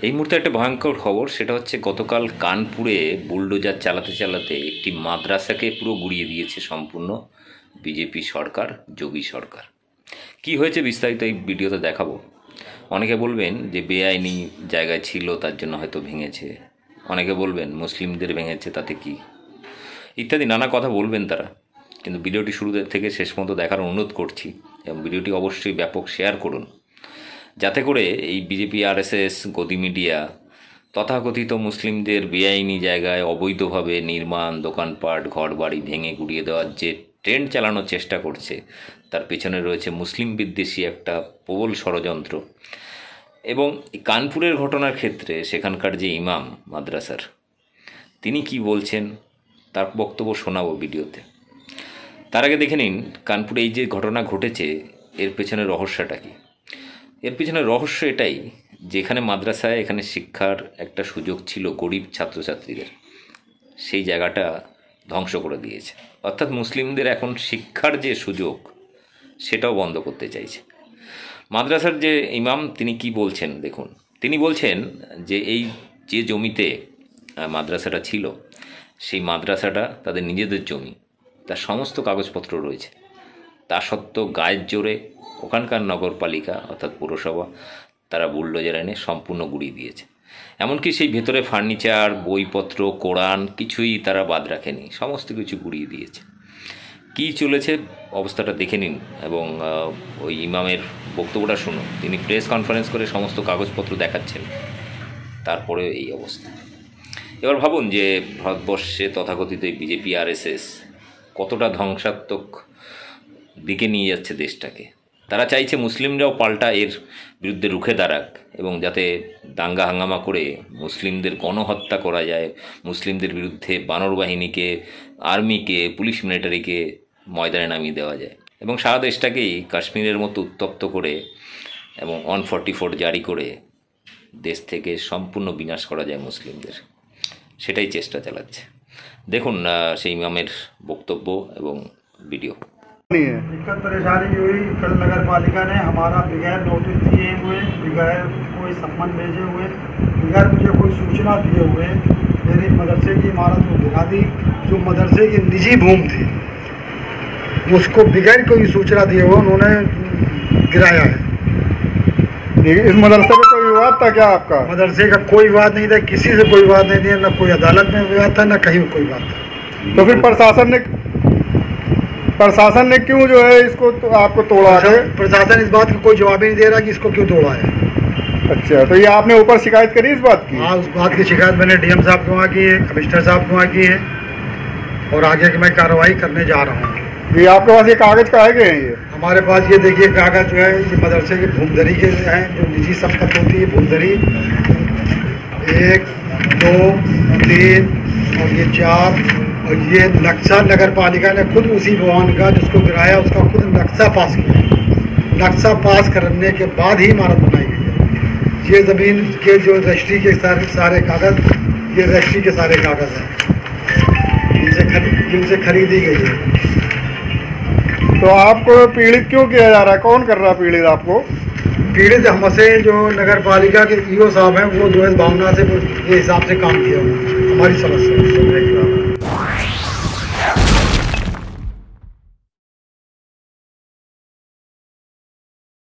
এই মুহূর্তে একটা ভয়ঙ্কর খবর, সেটা হচ্ছে গতকাল কানপুরে বুলডোজার চালাতে চালাতে একটি মাদ্রাসাকে পুরো গুড়িয়ে দিয়েছে সম্পূর্ণ বিজেপি সরকার, যোগী সরকার। কি হয়েছে বিস্তারিত এই ভিডিওতে দেখাবো। অনেকে বলবেন যে বেআইনি জায়গায় ছিল তার জন্য হয়তো ভেঙেছে, অনেকে বলবেন মুসলিমদের ভেঙেছে তাতে কি, ইত্যাদি নানা কথা বলবেন তারা। কিন্তু ভিডিওটি শুরু থেকে শেষ পর্যন্ত দেখার অনুরোধ করছি এবং ভিডিওটি অবশ্যই ব্যাপক শেয়ার করুন, যাতে করে এই বিজেপি আরএসএস গদি মিডিয়া তথাকথিত মুসলিমদের বেআইনি জায়গায় অবৈধভাবে নির্মাণ, দোকানপাট, ঘরবাড়ি ভেঙে গুড়িয়ে দেওয়ার যে ট্রেন্ড চালানোর চেষ্টা করছে, তার পেছনে রয়েছে মুসলিম বিদ্বেষী একটা প্রবল ষড়যন্ত্র। এবং কানপুরের ঘটনার ক্ষেত্রে সেখানকার যে ইমাম মাদ্রাসার, তিনি কি বলছেন তার বক্তব্য শোনাবো ভিডিওতে। তার আগে দেখে নিন কানপুরে এই যে ঘটনা ঘটেছে এর পেছনে রহস্যটা কী। এর পিছনে রহস্য এটাই, যেখানে মাদ্রাসায় এখানে শিক্ষার একটা সুযোগ ছিল গরিব ছাত্রছাত্রীদের, সেই জায়গাটা ধ্বংস করে দিয়েছে। অর্থাৎ মুসলিমদের এখন শিক্ষার যে সুযোগ সেটাও বন্ধ করতে চাইছে। মাদ্রাসার যে ইমাম তিনি কি বলছেন দেখুন। তিনি বলছেন যে এই যে জমিতে মাদ্রাসাটা ছিল, সেই মাদ্রাসাটা তাদের নিজেদের জমি, তার সমস্ত কাগজপত্র রয়েছে। তা সত্ত্বেও গায়ের জোরে ওখানকার নগরপালিকা অর্থাৎ পৌরসভা তারা বুলডোজার এনে সম্পূর্ণ গুড়িয়ে দিয়েছে। এমনকি সেই ভেতরে ফার্নিচার, বইপত্র, কোরআন কিছুই তারা বাদ রাখেনি, সমস্ত কিছু গুড়িয়ে দিয়েছে। কি চলেছে অবস্থাটা দেখে নিন এবং ওই ইমামের বক্তব্যটা শুনুন। তিনি প্রেস কনফারেন্স করে সমস্ত কাগজপত্র দেখাচ্ছেন, তারপরে এই অবস্থা। এবার ভাবুন যে ভারতবর্ষে তথাকথিত বিজেপি আরএসএস কতটা ধ্বংসাত্মক দিকে নিয়ে যাচ্ছে দেশটাকে। তারা চাইছে মুসলিমরাও পাল্টা এর বিরুদ্ধে রুখে দাঁড়াক এবং যাতে দাঙ্গা হাঙ্গামা করে মুসলিমদের গণহত্যা করা যায়, মুসলিমদের বিরুদ্ধে বানর বাহিনীকে, আর্মিকে, পুলিশ মিলিটারিকে ময়দানে নামিয়ে দেওয়া যায় এবং সারা দেশটাকেই কাশ্মীরের মতো উত্তপ্ত করে এবং 144 জারি করে দেশ থেকে সম্পূর্ণ বিনাশ করা যায় মুসলিমদের, সেটাই চেষ্টা চালাচ্ছে। দেখুন সেই ইমামের বক্তব্য এবং ভিডিও। दिक्कत परेशानी हुई, कल नगर पालिका ने हमारा बगैर नोटिस दिए हुए, बगैर कोई सम्मन भेजे हुए, बगैर मुझे कोई सूचना दिए हुए मेरी मदरसे की इमारत को गिरा दी। जो मदरसे की निजी भूमि थी उसको बगैर कोई सूचना दिए हुए उन्होंने गिराया है। इस मदरसे में कोई विवाद था क्या आपका? मदरसे का कोई विवाद नहीं था, किसी से कोई विवाद नहीं था, न कोई अदालत में विवाद था, न कहीं कोई बात था। तो फिर प्रशासन ने क्यों जो है इसको तो आपको तोड़ा है? प्रशासन इस बात का कोई जवाब ही नहीं दे रहा कि इसको क्यों तोड़ा है। अच्छा, तो ये आपने ऊपर शिकायत करी इस बात की? हाँ, उस बात की शिकायत मैंने डीएम साहब को वहाँ की है, कमिश्नर साहब को वहाँ की है और आगे की मैं कार्रवाई करने जा रहा हूँ। ये आपके पास ये कागज काहे गए हैं? ये हमारे पास ये देखिए कागज जो है, ये मदरसे की भूमधरी के हैं, जो निजी संपत्ति होती है भूमधरी, 1, 2, 3 और ये 4, और ये नक्शा नगर पालिका ने खुद उसी भवन का जिसको गिराया उसका खुद नक्शा पास किया। नक्शा पास करने के बाद ही इमारत बनाई गई है। ये ज़मीन के जो रजिस्ट्री के सारे कागज़, ये रजिस्ट्री के सारे कागज़ हैं जिनसे खरीदी गई है। तो आपको पीड़ित क्यों किया जा रहा है? कौन कर रहा है पीड़ित आपको? पीड़ित हमसे जो नगर पालिका के ईओ साहब हैं, वो जो है भावना से ये हिसाब से काम किया हुआ हमारी समस्या।